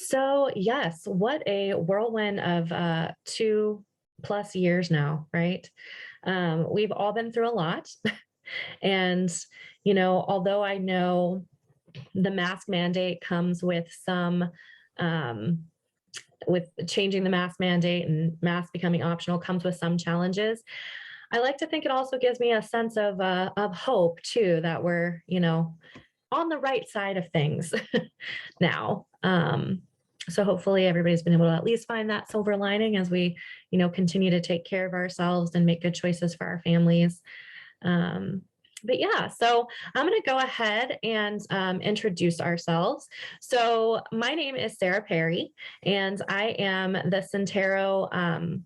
So yes, what a whirlwind of 2+ years now, right? We've all been through a lot. And, although I know the mask mandate comes with um, with changing the mask mandate and mask becoming optional comes with some challenges. I like to think it also gives me a sense of hope too, that we're, on the right side of things now. So hopefully everybody's been able to at least find that silver lining as we, continue to take care of ourselves and make good choices for our families. But yeah, so I'm going to go ahead and introduce ourselves. So my name is Sarah Perry, and I am the Centero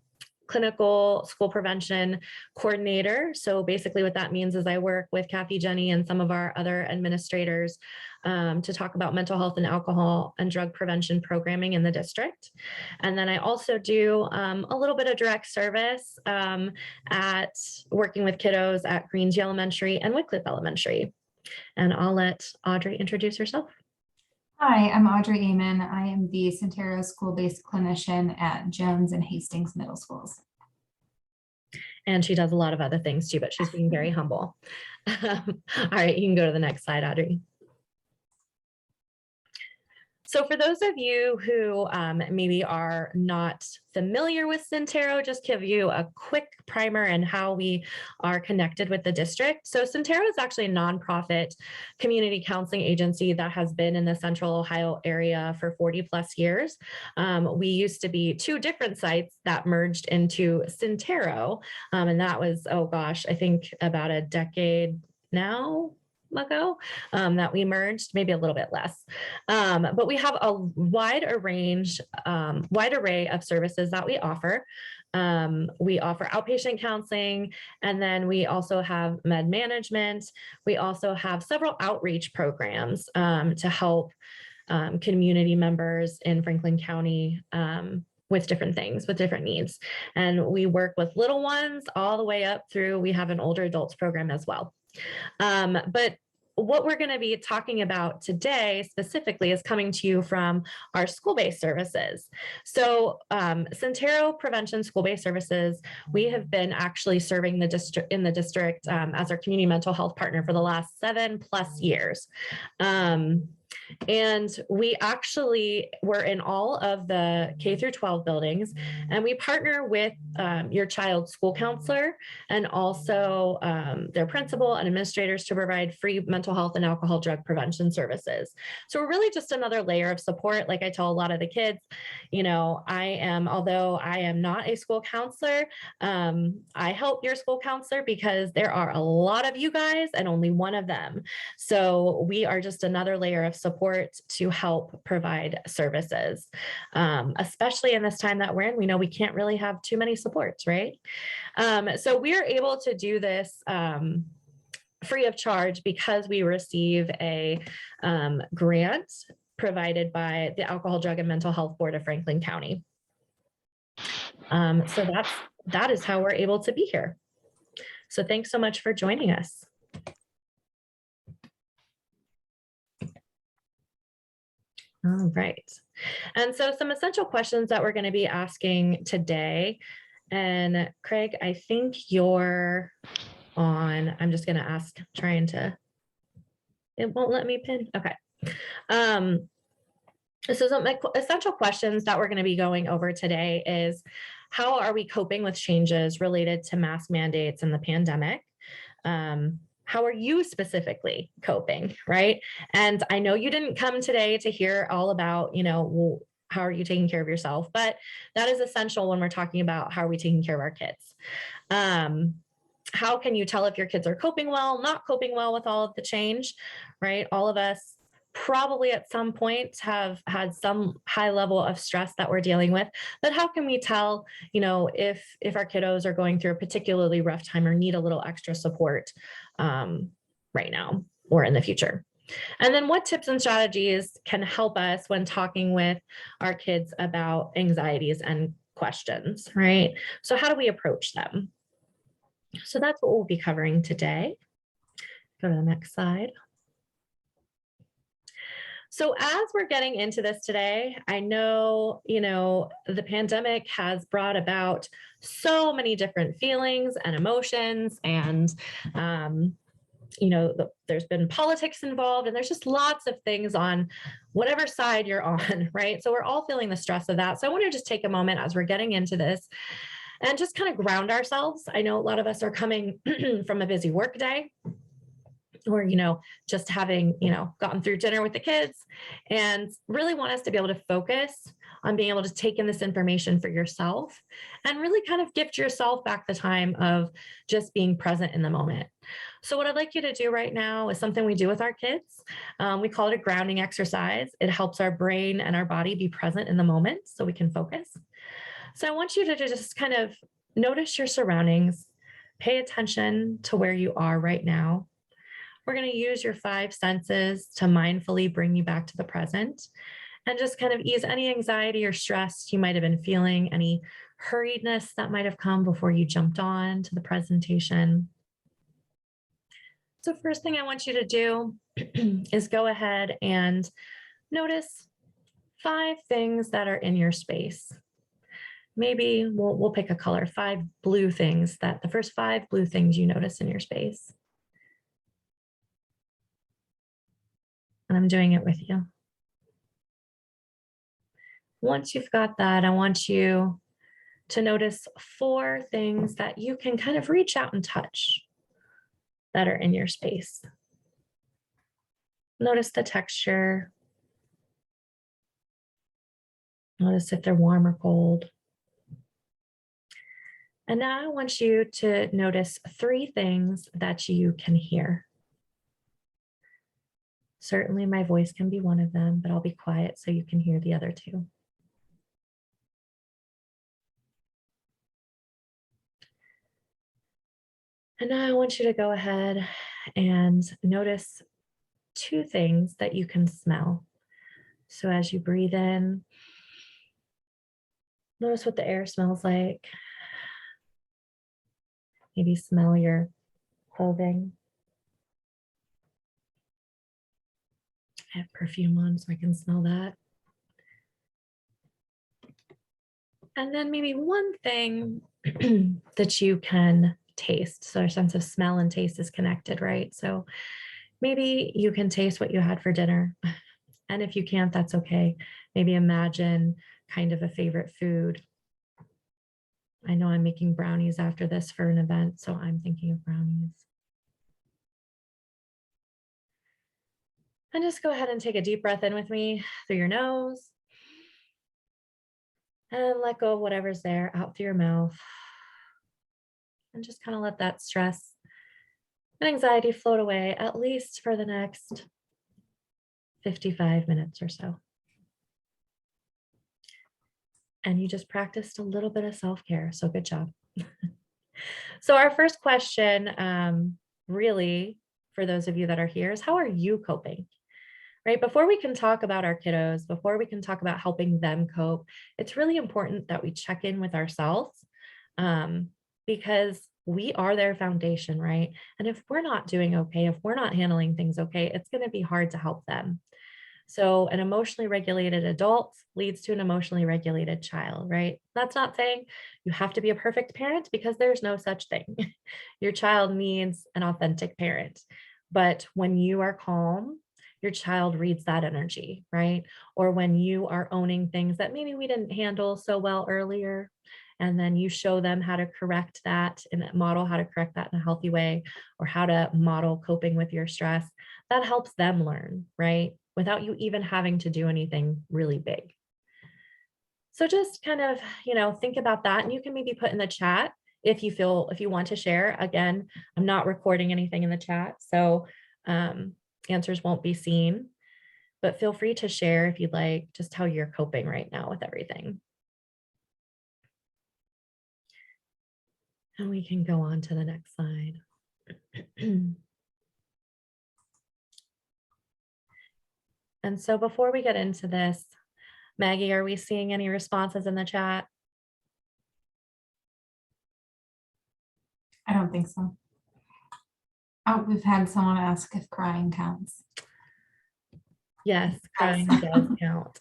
clinical school prevention coordinator. So basically what that means is I work with Kathy, Jenny, and some of our other administrators to talk about mental health and alcohol and drug prevention programming in the district. And then I also do a little bit of direct service at working with kiddos at Greensview Elementary and Wycliffe Elementary. And I'll let Audrey introduce herself. Hi, I'm Audrey Amon. I am the Centero school-based clinician at Jones and Hastings Middle Schools. And she does a lot of other things too, but she's being very humble. All right, you can go to the next slide, Audrey. So for those of you who maybe are not familiar with Centero, just give you a quick primer and how we are connected with the district. So Centero is actually a nonprofit community counseling agency that has been in the Central Ohio area for 40+ years. We used to be two different sites that merged into Syntero, and that was, oh gosh, I think about a decade now ago that we merged, maybe a little bit less. But we have a wide array of services that we offer. We offer outpatient counseling, and then we also have med management. We also have several outreach programs to help community members in Franklin County with different things, with different needs. And we work with little ones all the way up through, we have an older adults program as well. But what we're going to be talking about today specifically is coming to you from our school-based services. So Centero Prevention School-Based Services, we have been actually serving the district as our community mental health partner for the last 7+ years. And we actually were in all of the K-12 buildings, and we partner with your child's school counselor and also their principal and administrators to provide free mental health and alcohol drug prevention services. So we're really just another layer of support. Like I tell a lot of the kids, although I am not a school counselor, I help your school counselor because there are a lot of you guys and only one of them. So we are just another layer of support to help provide services, especially in this time that we're in. We know we can't really have too many supports, right? So we are able to do this free of charge because we receive a grant provided by the Alcohol, Drug, and Mental Health Board of Franklin County. So that is how we're able to be here. So thanks so much for joining us. All right. And so some essential questions that we're going to be asking today. And Craig, I think you're on. I'm just going to ask, it won't let me pin. Okay. So some essential questions that we're going to be going over today is, how are we coping with changes related to mask mandates and the pandemic? How are you specifically coping, right? And I know you didn't come today to hear all about, how are you taking care of yourself? But that is essential when we're talking about how are we taking care of our kids. How can you tell if your kids are coping well, not coping well with all of the change, right? All of us probably at some point have had some high level of stress that we're dealing with, but how can we tell, if our kiddos are going through a particularly rough time or need a little extra support right now or in the future? And then what tips and strategies can help us when talking with our kids about anxieties and questions, right? So how do we approach them? So that's what we'll be covering today. Go to the next slide. So as we're getting into this today, I know, the pandemic has brought about so many different feelings and emotions and there's been politics involved and there's just lots of things on whatever side you're on, right? So we're all feeling the stress of that. So I want to just take a moment as we're getting into this and just kind of ground ourselves. I know a lot of us are coming from a busy work day or just having gotten through dinner with the kids and really want us to be able to focus on being able to take in this information for yourself and really kind of gift yourself back the time of just being present in the moment. So what I'd like you to do right now is something we do with our kids. We call it a grounding exercise. It helps our brain and our body be present in the moment so we can focus. So I want you to just kind of notice your surroundings, pay attention to where you are right now. We're going to use your 5 senses to mindfully bring you back to the present and just kind of ease any anxiety or stress you might have been feeling, any hurriedness that might have come before you jumped on to the presentation. So first thing I want you to do is go ahead and notice 5 things that are in your space. Maybe we'll pick a color, 5 blue things, that the first 5 blue things you notice in your space. And I'm doing it with you. Once you've got that, I want you to notice 4 things that you can kind of reach out and touch that are in your space. Notice the texture. Notice if they're warm or cold. And now I want you to notice 3 things that you can hear. Certainly my voice can be one of them, but I'll be quiet so you can hear the other 2. And now I want you to go ahead and notice 2 things that you can smell. So as you breathe in, notice what the air smells like. Maybe smell your clothing. I have perfume on so I can smell that. And then maybe one thing that you can taste. So our sense of smell and taste is connected, right? So maybe you can taste what you had for dinner. And if you can't, that's okay. Maybe imagine kind of a favorite food. I know I'm making brownies after this for an event, so I'm thinking of brownies. And just go ahead and take a deep breath in with me through your nose. And let go of whatever's there out through your mouth. And just kind of let that stress and anxiety float away, at least for the next 55 minutes or so. And you just practiced a little bit of self-care, so good job. So our first question, really, for those of you that are here, is how are you coping? Right? Before we can talk about our kiddos, before we can talk about helping them cope, it's really important that we check in with ourselves because we are their foundation, right? And if we're not doing okay, if we're not handling things okay, it's going to be hard to help them. So an emotionally regulated adult leads to an emotionally regulated child, right? That's not saying you have to be a perfect parent because there's no such thing. Your child needs an authentic parent. But when you are calm, your child reads that energy, right? Or when you are owning things that maybe we didn't handle so well earlier, and then you show them how to correct that and model how to correct that in a healthy way, or how to model coping with your stress, that helps them learn, right? Without you even having to do anything really big. So just kind of, think about that. And you can maybe put in the chat if you want to share. Again, I'm not recording anything in the chat, so answers won't be seen, but feel free to share if you'd like, just how you're coping right now with everything. And we can go on to the next slide. And so before we get into this, Maggie, are we seeing any responses in the chat? I don't think so. Oh, we've had someone ask if crying counts. Yes, Yes. crying does count.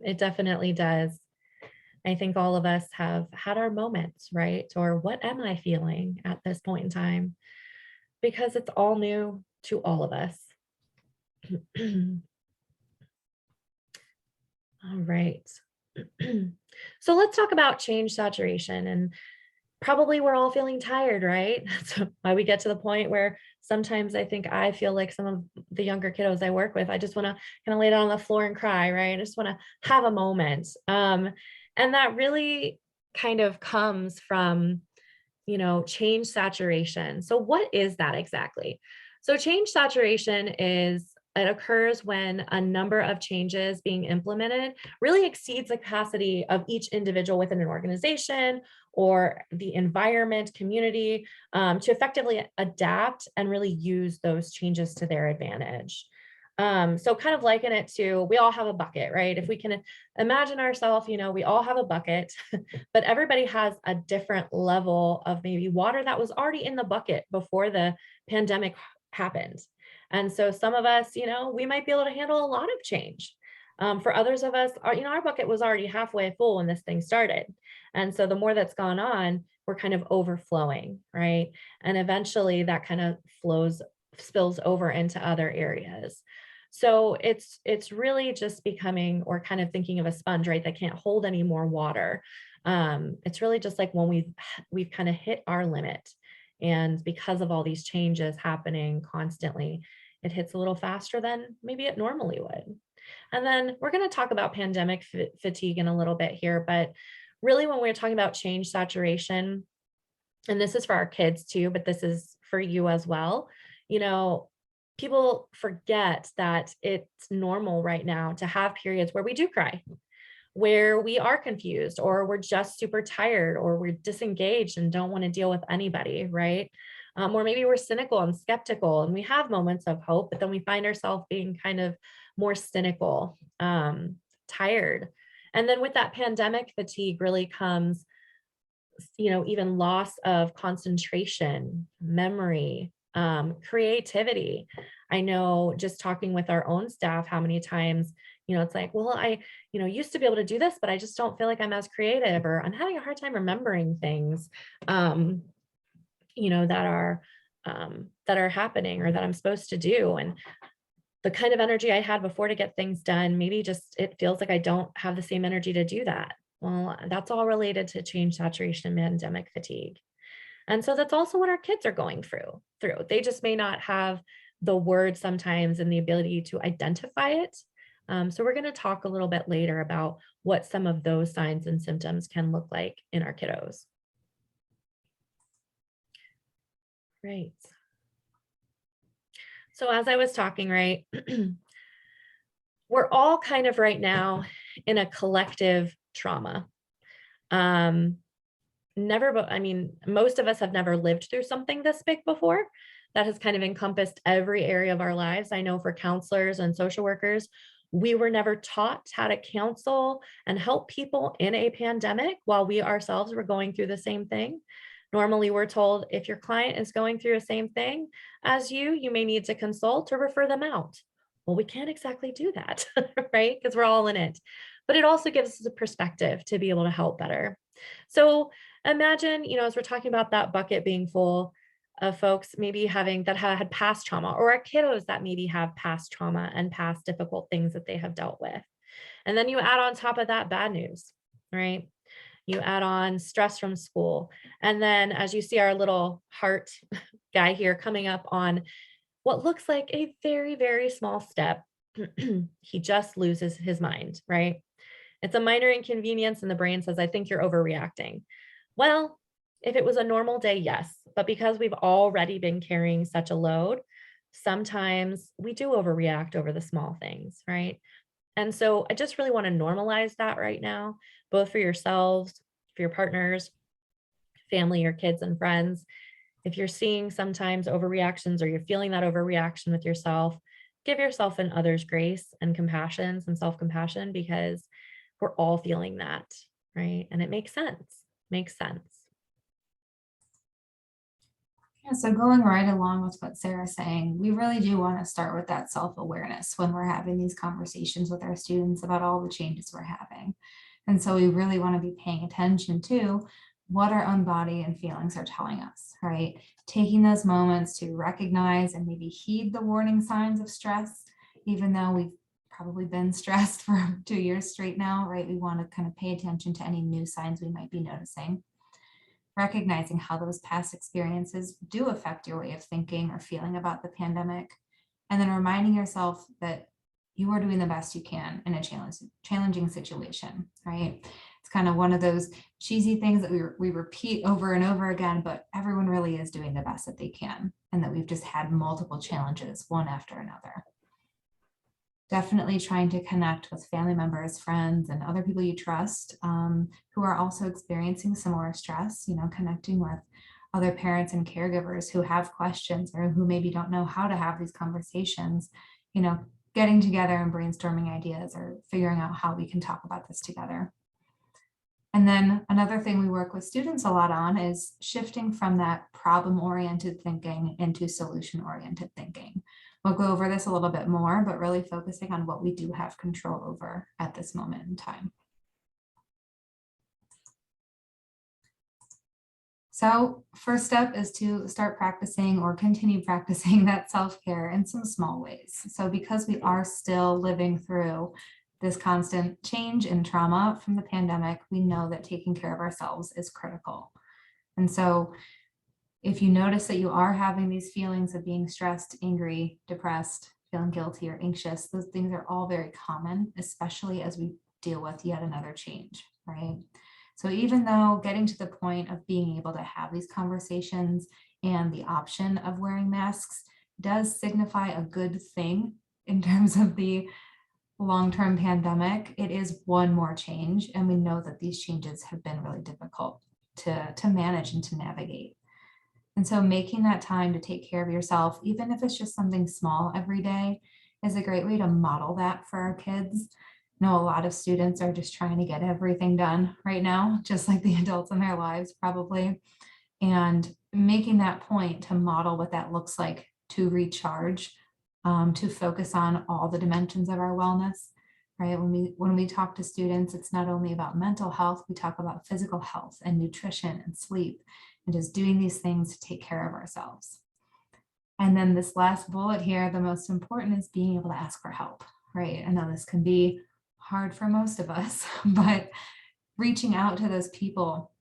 It definitely does. I think all of us have had our moments, right? Or what am I feeling at this point in time? Because it's all new to all of us. All right. So let's talk about change saturation. And probably we're all feeling tired, right? That's why we get to the point where sometimes I think I feel like some of the younger kiddos I work with, I just want to kind of lay down on the floor and cry, right? I just want to have a moment. And that really kind of comes from, change saturation. So what is that exactly? So change saturation is it occurs when a number of changes being implemented really exceeds the capacity of each individual within an organization or the environment, community, to effectively adapt and really use those changes to their advantage. So kind of liken it to we all have a bucket, right? If we can imagine ourselves, we all have a bucket, but everybody has a different level of maybe water that was already in the bucket before the pandemic happened. And so some of us, we might be able to handle a lot of change. For others of us, our bucket was already halfway full when this thing started. And so the more that's gone on, we're kind of overflowing, right? And eventually that kind of spills over into other areas. So it's really just becoming or kind of thinking of a sponge, right? That can't hold any more water. It's really just like when we've kind of hit our limit. And because of all these changes happening constantly, it hits a little faster than maybe it normally would. And then we're going to talk about pandemic fatigue in a little bit here, but really when we're talking about change saturation, and this is for our kids too, but this is for you as well, you know, people forget that it's normal right now to have periods where we do cry, where we are confused, or we're just super tired, or we're disengaged and don't want to deal with anybody, right? Or maybe we're cynical and skeptical and we have moments of hope, but then we find ourselves being kind of more cynical, tired. And then with that pandemic fatigue really comes, even loss of concentration, memory, creativity. I know just talking with our own staff, how many times, it's like, well, I, used to be able to do this, but I just don't feel like I'm as creative, or I'm having a hard time remembering things, that are happening or that I'm supposed to do. And the kind of energy I had before to get things done, maybe just it feels like I don't have the same energy to do that. Well, that's all related to change saturation and pandemic fatigue. And so that's also what our kids are going through. They just may not have the words sometimes and the ability to identify it. So we're going to talk a little bit later about what some of those signs and symptoms can look like in our kiddos. Right. So as I was talking, right, we're all kind of right now in a collective trauma. Um, most of us have never lived through something this big before that has kind of encompassed every area of our lives. I know for counselors and social workers, we were never taught how to counsel and help people in a pandemic while we ourselves were going through the same thing. Normally, we're told if your client is going through the same thing as you may need to consult or refer them out. Well, we can't exactly do that, right? Because we're all in it. But it also gives us a perspective to be able to help better. So imagine, as we're talking about that bucket being full of folks maybe having that had past trauma, or our kiddos that maybe have past trauma and past difficult things that they have dealt with. And then you add on top of that bad news, right? You add on stress from school. And then as you see our little heart guy here coming up on what looks like a very, very small step, he just loses his mind, right? It's a minor inconvenience, and the brain says, I think you're overreacting. Well, if it was a normal day, yes. But because we've already been carrying such a load, sometimes we do overreact over the small things, right? And so I just really want to normalize that right now, both for yourselves, for your partners, family, your kids, and friends. If you're seeing sometimes overreactions or you're feeling that overreaction with yourself, give yourself and others grace and compassion, some self compassion, because we're all feeling that, right? And it makes sense. Makes sense. Yeah, so going right along with what Sarah's saying, we really do want to start with that self-awareness when we're having these conversations with our students about all the changes we're having. And so we really want to be paying attention to what our own body and feelings are telling us, right? Taking those moments to recognize and maybe heed the warning signs of stress, even though we've probably been stressed for 2 years straight now, right? We want to kind of pay attention to any new signs we might be noticing, recognizing how those past experiences do affect your way of thinking or feeling about the pandemic, and then reminding yourself that you are doing the best you can in a challenging situation, right? It's kind of one of those cheesy things that we repeat over and over again, but everyone really is doing the best that they can, and that we've just had multiple challenges, one after another. Definitely trying to connect with family members, friends, and other people you trust who are also experiencing similar stress, connecting with other parents and caregivers who have questions or who maybe don't know how to have these conversations, getting together and brainstorming ideas or figuring out how we can talk about this together. And then another thing we work with students a lot on is shifting from that problem-oriented thinking into solution-oriented thinking. We'll go over this a little bit more, but really focusing on what we do have control over at this moment in time. So first step is to start practicing or continue practicing that self-care in some small ways. So because we are still living through this constant change and trauma from the pandemic, we know that taking care of ourselves is critical. And so if you notice that you are having these feelings of being stressed, angry, depressed, feeling guilty or anxious, those things are all very common, especially as we deal with yet another change, right? So even though getting to the point of being able to have these conversations and the option of wearing masks does signify a good thing in terms of the long-term pandemic, it is one more change. And we know that these changes have been really difficult to manage and to navigate. And so making that time to take care of yourself, even if it's just something small every day, is a great way to model that for our kids. I know a lot of students are just trying to get everything done right now, just like the adults in their lives probably. And making that point to model what that looks like to recharge, to focus on all the dimensions of our wellness, right? When we talk to students, it's not only about mental health, we talk about physical health and nutrition and sleep, and just doing these things to take care of ourselves. And then this last bullet here, the most important is being able to ask for help, right? I know this can be hard for most of us, but reaching out to those people,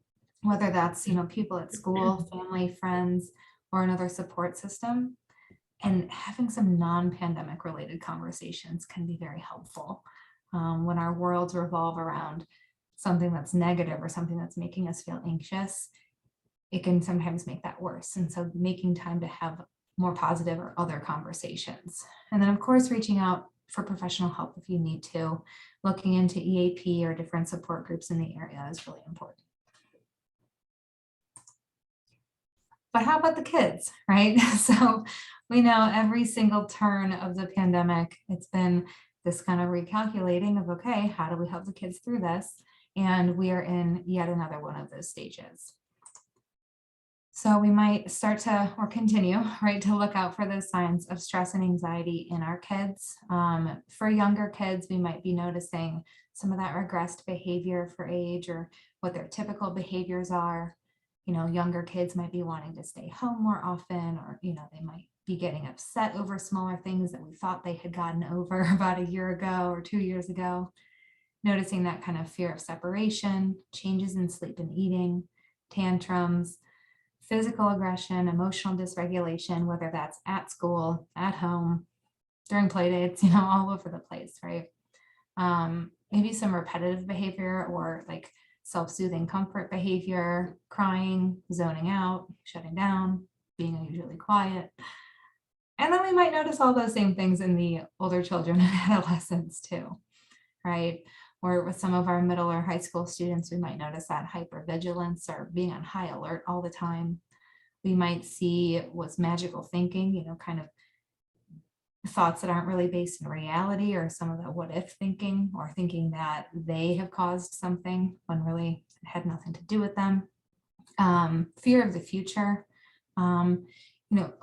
whether that's, people at school, family, friends, or another support system, and having some non-pandemic related conversations can be very helpful. When our worlds revolve around something that's negative or something that's making us feel anxious, it can sometimes make that worse. And so making time to have more positive or other conversations. And then of course, reaching out for professional help if you need to, looking into EAP or different support groups in the area is really important. But how about the kids, right? So we know every single turn of the pandemic, it's been this kind of recalculating of, okay, how do we help the kids through this? And we are in yet another one of those stages. So we might start to, or continue, right, to look out for those signs of stress and anxiety in our kids. For younger kids, we might be noticing some of that regressed behavior for age or what their typical behaviors are. Younger kids might be wanting to stay home more often, or, they might be getting upset over smaller things that we thought they had gotten over about a year ago or 2 years ago. Noticing that kind of fear of separation, changes in sleep and eating, tantrums, physical aggression, emotional dysregulation, whether that's at school, at home, during play dates, all over the place, right? Maybe some repetitive behavior or like self-soothing comfort behavior, crying, zoning out, shutting down, being unusually quiet. And then we might notice all those same things in the older children and adolescents too, right? Or with some of our middle or high school students, we might notice that hypervigilance or being on high alert all the time. We might see what's magical thinking, kind of thoughts that aren't really based in reality, or some of that what if thinking, or thinking that they have caused something when really it had nothing to do with them. Fear of the future, A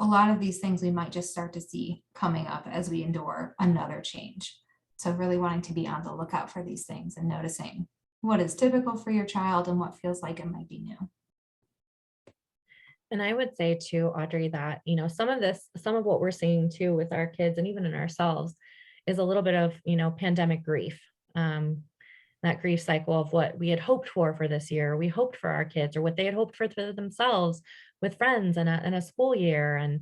lot of these things we might just start to see coming up as we endure another change. So really wanting to be on the lookout for these things and noticing what is typical for your child and what feels like it might be new. And I would say too, Audrey, that, some of what we're seeing too with our kids and even in ourselves is a little bit of, pandemic grief. That grief cycle of what we had hoped for this year, we hoped for our kids, or what they had hoped for themselves with friends and a school year, and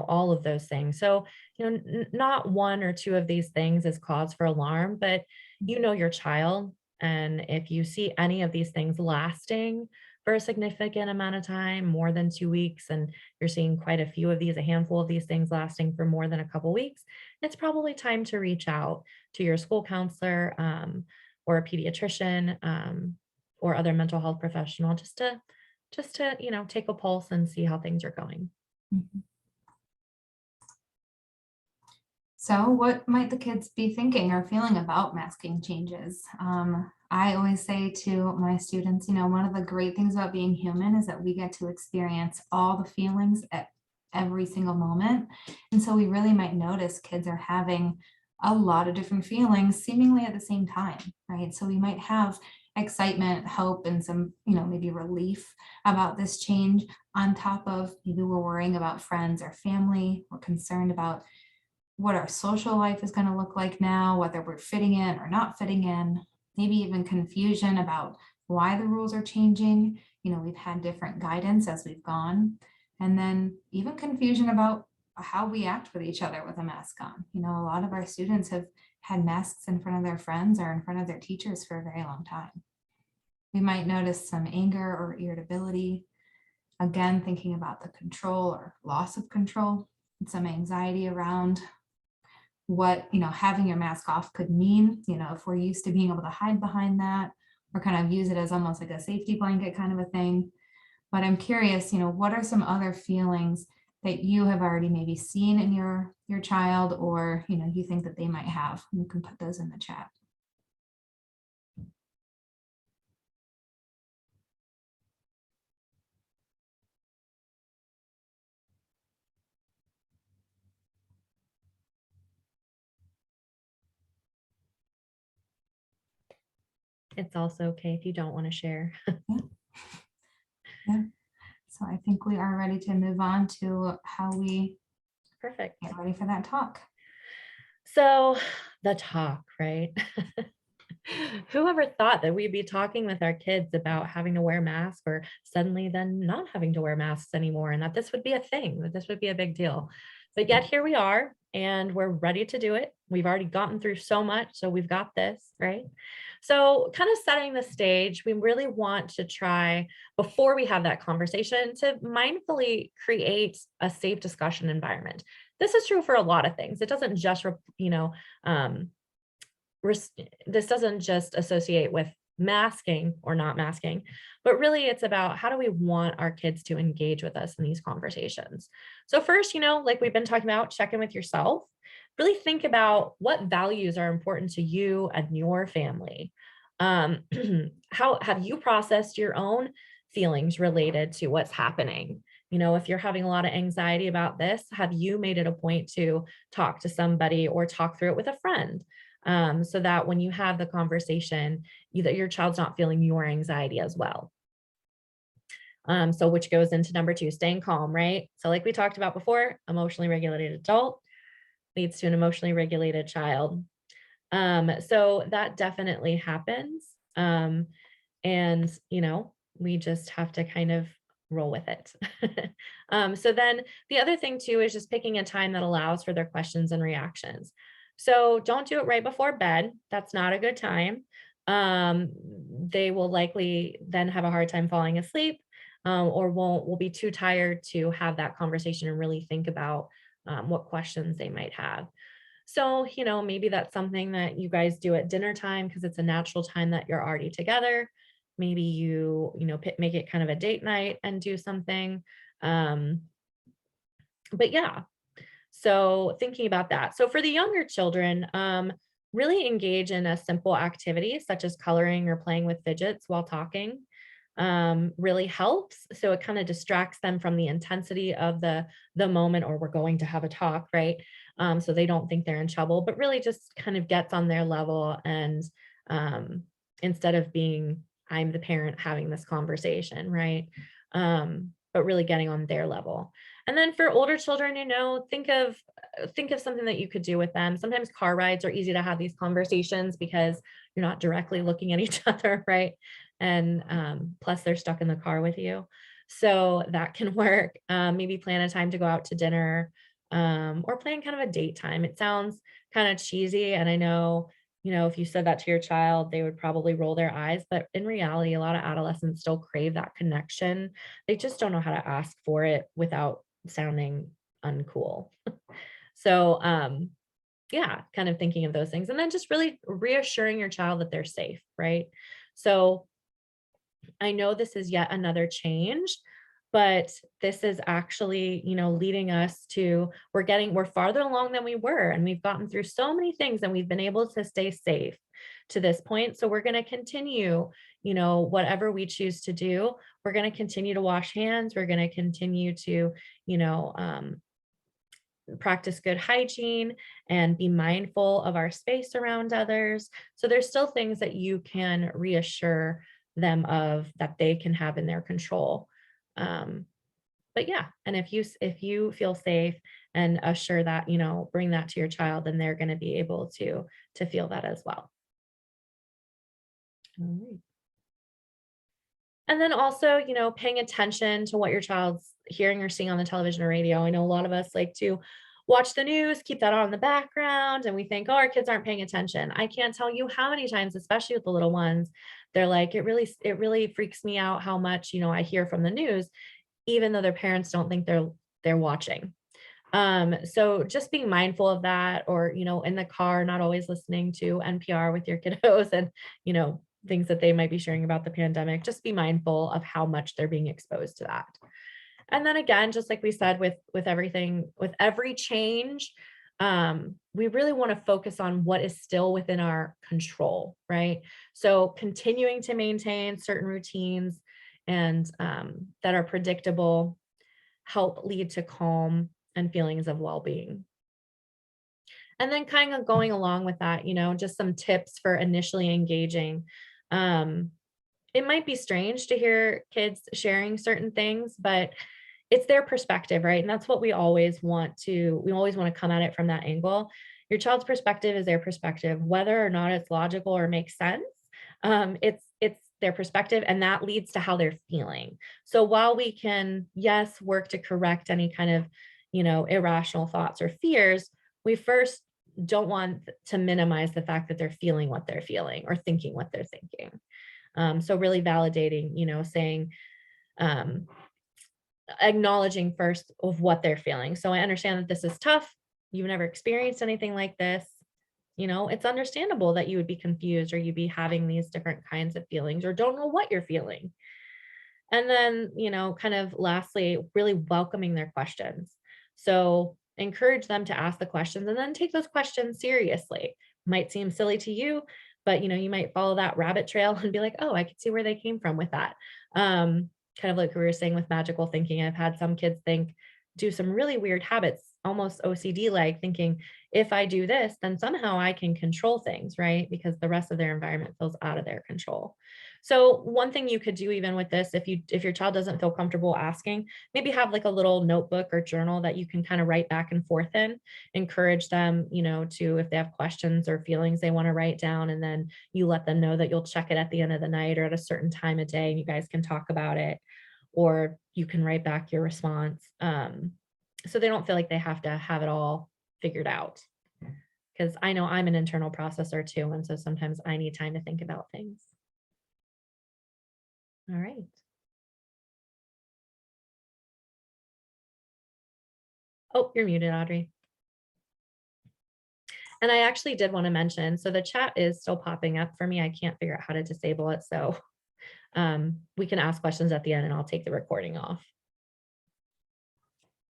all of those things. So, not one or two of these things is cause for alarm, but your child. And if you see any of these things lasting for a significant amount of time, more than 2 weeks, and you're seeing quite a few of these, a handful of these things lasting for more than a couple weeks, it's probably time to reach out to your school counselor, or a pediatrician, or other mental health professional, just to take a pulse and see how things are going. Mhm. So what might the kids be thinking or feeling about masking changes? I always say to my students, one of the great things about being human is that we get to experience all the feelings at every single moment. And so we really might notice kids are having a lot of different feelings seemingly at the same time, right? So we might have excitement, hope, and some, maybe relief about this change on top of maybe we're worrying about friends or family. We're concerned about what our social life is going to look like now, whether we're fitting in or not fitting in, maybe even confusion about why the rules are changing. We've had different guidance as we've gone, and then even confusion about how we act with each other with a mask on. A lot of our students have had masks in front of their friends or in front of their teachers for a very long time. We might notice some anger or irritability, again, thinking about the control or loss of control, and some anxiety around what having your mask off could mean. If we're used to being able to hide behind that or kind of use it as almost like a safety blanket kind of a thing. But I'm curious, what are some other feelings that you have already maybe seen in your child, or you think that they might have? You can put those in the chat. It's also okay if you don't want to share. Yeah. So I think we are ready to move on to how we Perfect. get ready for that talk. So the talk, right? Whoever thought that we'd be talking with our kids about having to wear masks, or suddenly then not having to wear masks anymore, and that this would be a thing, that this would be a big deal. But yet here we are, and we're ready to do it. We've already gotten through so much, so we've got this, right? So kind of setting the stage, we really want to try, before we have that conversation, to mindfully create a safe discussion environment. This is true for a lot of things. It doesn't just, um, this doesn't just associate with masking or not masking, but really it's about how do we want our kids to engage with us in these conversations. So first, like we've been talking about, check in with yourself. Really think about what values are important to you and your family. Um, how have you processed your own feelings related to what's happening? If you're having a lot of anxiety about this, have you made it a point to talk to somebody or talk through it with a friend? So that when you have the conversation, that your child's not feeling your anxiety as well. So which goes into number 2, staying calm, right? So like we talked about before, emotionally regulated adult leads to an emotionally regulated child. So that definitely happens. And, we just have to kind of roll with it. So then the other thing too is just picking a time that allows for their questions and reactions. So don't do it right before bed. That's not a good time. They will likely then have a hard time falling asleep, or will be too tired to have that conversation and really think about what questions they might have. So, maybe that's something that you guys do at dinner time because it's a natural time that you're already together. Maybe make it kind of a date night and do something. But yeah, so thinking about that. So for the younger children, really engage in a simple activity such as coloring or playing with fidgets while talking. really helps. So it kind of distracts them from the intensity of the moment, or we're going to have a talk, right? So they don't think they're in trouble, but really just kind of gets on their level. And um, instead of being, I'm the parent having this conversation, right? But really getting on their level. And then for older children, think of something that you could do with them. Sometimes car rides are easy to have these conversations because you're not directly looking at each other, right? And plus they're stuck in the car with you. So that can work. Maybe plan a time to go out to dinner, or plan kind of a date time. It sounds kind of cheesy. And I know, if you said that to your child, they would probably roll their eyes. But in reality, a lot of adolescents still crave that connection. They just don't know how to ask for it without sounding uncool. So, yeah, kind of thinking of those things. And then just really reassuring your child that they're safe, right? So I know this is yet another change, but this is actually, leading us to, we're farther along than we were, and we've gotten through so many things and we've been able to stay safe to this point. So we're going to continue, whatever we choose to do, we're going to continue to wash hands. We're going to continue to, you know, um, practice good hygiene and be mindful of our space around others. So there's still things that you can reassure them of that they can have in their control. Um, but yeah, and if you feel safe and assure that, bring that to your child, then they're going to be able to feel that as well. All right. And then also, paying attention to what your child's hearing or seeing on the television or radio. I know a lot of us like to watch the news, keep that on in the background, and we think, oh, our kids aren't paying attention. I can't tell you how many times, especially with the little ones, they're like, it really freaks me out how much, I hear from the news, even though their parents don't think they're watching. So just being mindful of that, or, in the car, not always listening to NPR with your kiddos and, things that they might be sharing about the pandemic, just be mindful of how much they're being exposed to that. And then again, just like we said, with everything, with every change, we really want to focus on what is still within our control, right? So continuing to maintain certain routines and that are predictable help lead to calm and feelings of well-being. And then kind of going along with that, just some tips for initially engaging. Um, it might be strange to hear kids sharing certain things, but it's their perspective, right? And that's what we always want to come at it from that angle. Your child's perspective is their perspective, whether or not it's logical or makes sense. It's their perspective, and that leads to how they're feeling. So while we can, yes, work to correct any kind of, irrational thoughts or fears, we first don't want to minimize the fact that they're feeling what they're feeling or thinking what they're thinking. So really validating, saying, um, acknowledging first of what they're feeling. So I understand that this is tough. You've never experienced anything like this. It's understandable that you would be confused or you'd be having these different kinds of feelings or don't know what you're feeling. And then, kind of lastly, really welcoming their questions. So encourage them to ask the questions and then take those questions seriously. Might seem silly to you, but you might follow that rabbit trail and be like, oh, I could see where they came from with that. Kind of like we were saying with magical thinking. I've had some kids do some really weird habits, almost OCD like, thinking if I do this, then somehow I can control things, right? Because the rest of their environment feels out of their control. So one thing you could do even with this, if your child doesn't feel comfortable asking, maybe have like a little notebook or journal that you can kind of write back and forth in. Encourage them, to, if they have questions or feelings they want to write down, and then you let them know that you'll check it at the end of the night or at a certain time of day and you guys can talk about it, or you can write back your response. So they don't feel like they have to have it all figured out. Because I know I'm an internal processor too. And so sometimes I need time to think about things. All right. Oh, you're muted, Audrey. And I actually did want to mention, so the chat is still popping up for me. I can't figure out how to disable it. So we can ask questions at the end and I'll take the recording off.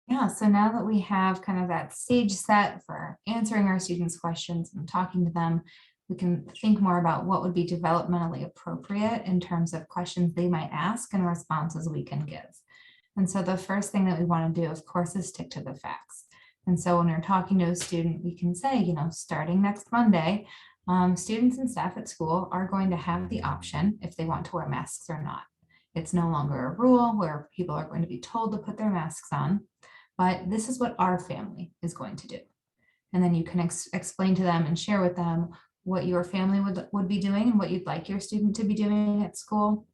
Yeah, so now that we have kind of that stage set for answering our students' questions and talking to them, we can think more about what would be developmentally appropriate in terms of questions they might ask and responses we can give. And so the first thing that we want to do, of course, is stick to the facts. And so when we're talking to a student, we can say, starting next Monday, students and staff at school are going to have the option if they want to wear masks or not. It's no longer a rule where people are going to be told to put their masks on, but this is what our family is going to do. And then you can explain to them and share with them what your family would be doing and what you'd like your student to be doing at school.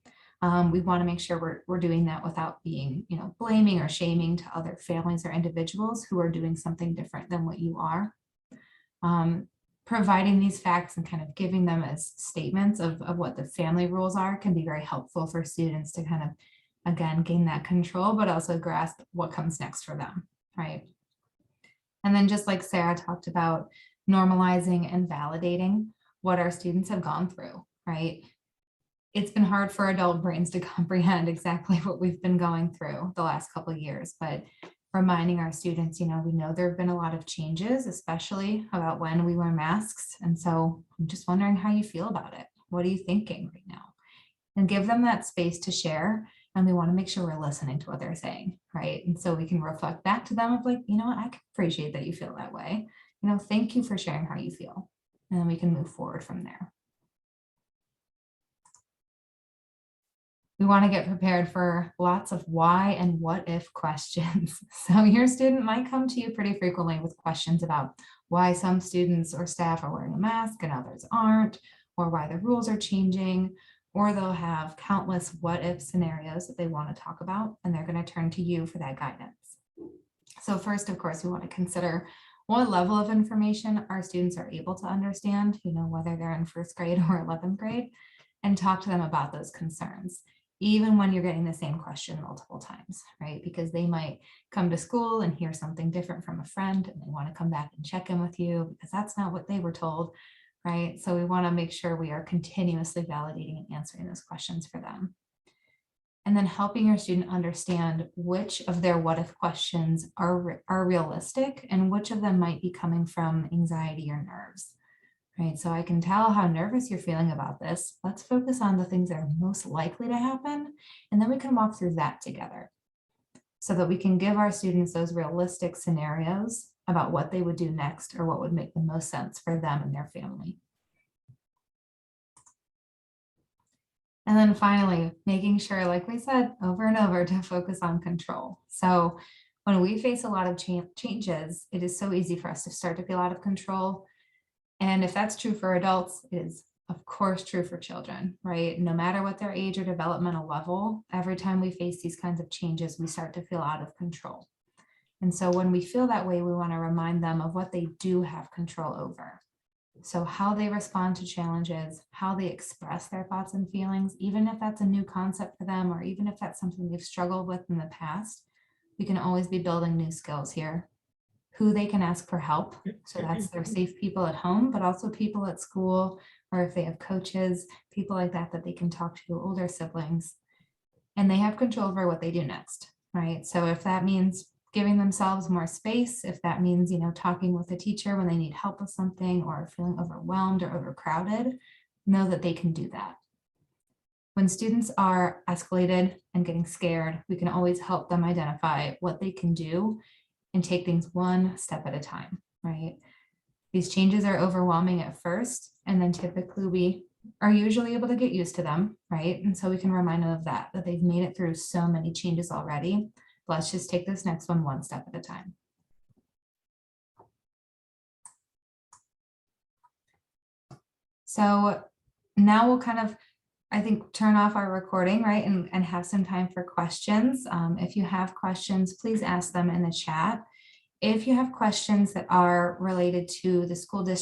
We want to make sure we're doing that without being, blaming or shaming to other families or individuals who are doing something different than what you are. Providing these facts and kind of giving them as statements of what the family rules are can be very helpful for students to kind of, again, gain that control, but also grasp what comes next for them, right? And then just like Sarah talked about, normalizing and validating what our students have gone through, right? It's been hard for adult brains to comprehend exactly what we've been going through the last couple of years, but reminding our students, we know there have been a lot of changes, especially about when we wear masks. And so I'm just wondering how you feel about it. What are you thinking right now? And give them that space to share. And we want to make sure we're listening to what they're saying, right? And so we can reflect back to them of like, I can appreciate that you feel that way. Thank you for sharing how you feel. And then we can move forward from there. We want to get prepared for lots of why and what if questions. So your student might come to you pretty frequently with questions about why some students or staff are wearing a mask and others aren't, or why the rules are changing, or they'll have countless what if scenarios that they want to talk about, and they're going to turn to you for that guidance. So first, of course, we want to consider what level of information our students are able to understand, whether they're in first grade or 11th grade, and talk to them about those concerns, even when you're getting the same question multiple times, right? Because they might come to school and hear something different from a friend and they want to come back and check in with you because that's not what they were told, right? So we want to make sure we are continuously validating and answering those questions for them. And then helping your student understand which of their what if questions are realistic and which of them might be coming from anxiety or nerves. Right, so I can tell how nervous you're feeling about this. Let's focus on the things that are most likely to happen, and then we can walk through that together so that we can give our students those realistic scenarios about what they would do next or what would make the most sense for them and their family. And then finally, making sure, like we said over and over, to focus on control. So when we face a lot of changes, it is so easy for us to start to feel out of control. And if that's true for adults, it is of course true for children, right? No matter what their age or developmental level, every time we face these kinds of changes, we start to feel out of control. And so when we feel that way, we want to remind them of what they do have control over. So how they respond to challenges, how they express their thoughts and feelings, even if that's a new concept for them, or even if that's something they've struggled with in the past, we can always be building new skills here. Who they can ask for help. So that's their safe people at home, but also people at school, or if they have coaches, people like that they can talk to, older siblings, and they have control over what they do next, right? So if that means giving themselves more space, if that means, talking with a teacher when they need help with something or feeling overwhelmed or overcrowded, know that they can do that. When students are escalated and getting scared, we can always help them identify what they can do and take things one step at a time, right? These changes are overwhelming at first, and then typically we are usually able to get used to them, right? And so we can remind them of that they've made it through so many changes already. Let's just take this next one step at a time. So now we'll kind of, I think, turn off our recording, right? And have some time for questions. If you have questions, please ask them in the chat. If you have questions that are related to the school district